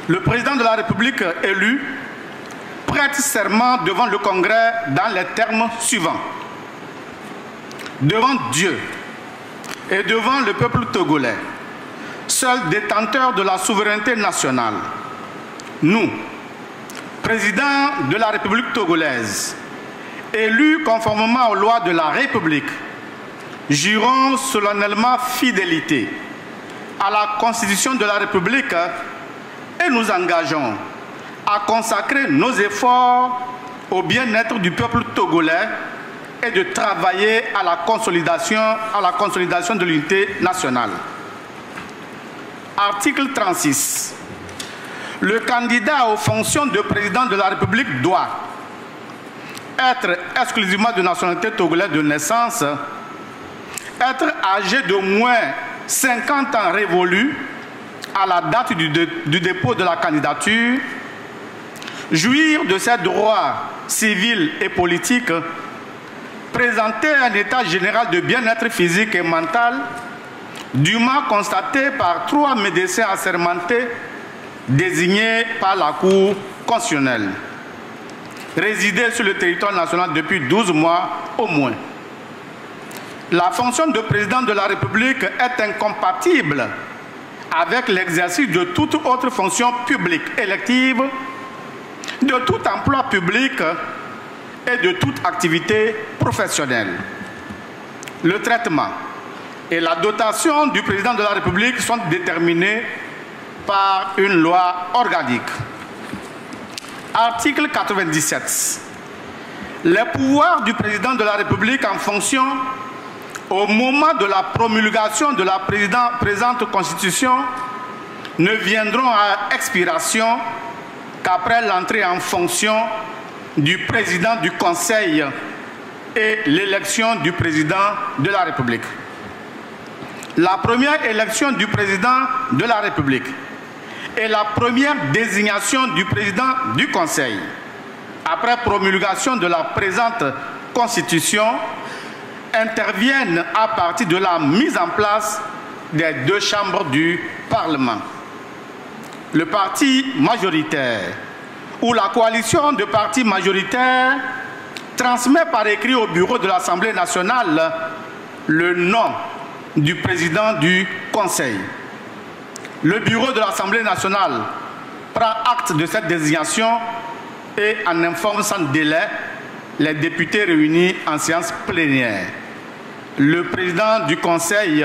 Le président de la République élu prête serment devant le Congrès dans les termes suivants. Devant Dieu et devant le peuple togolais, seul détenteur de la souveraineté nationale, nous, président de la République togolaise, élus conformément aux lois de la République, jurons solennellement fidélité à la Constitution de la République et nous engageons à consacrer nos efforts au bien-être du peuple togolais et de travailler à la consolidation de l'unité nationale. Article 36. Le candidat aux fonctions de président de la République doit être exclusivement de nationalité togolaise de naissance, être âgé de moins 50 ans révolus à la date du dépôt de la candidature, jouir de ses droits civils et politiques, présenter un état général de bien-être physique et mental, dûment constaté par 3 médecins assermentés désignés par la Cour constitutionnelle. Résider sur le territoire national depuis 12 mois au moins. La fonction de président de la République est incompatible avec l'exercice de toute autre fonction publique élective, de tout emploi public et de toute activité professionnelle. Le traitement et la dotation du président de la République sont déterminés par une loi organique. Article 97. Les pouvoirs du président de la République en fonction au moment de la promulgation de la présente Constitution ne viendront à expiration qu'après l'entrée en fonction du président du Conseil et l'élection du président de la République. La première élection du président de la République et la première désignation du président du Conseil, après promulgation de la présente Constitution, interviennent à partir de la mise en place des 2 chambres du Parlement. Le parti majoritaire ou la coalition de partis majoritaires transmet par écrit au bureau de l'Assemblée nationale le nom du président du Conseil. Le bureau de l'Assemblée nationale prend acte de cette désignation et en informe sans délai les députés réunis en séance plénière. Le président du Conseil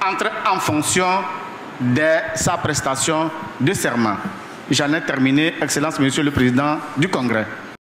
entre en fonction dès sa prestation de serment. J'en ai terminé, Excellence, Monsieur le Président du Congrès.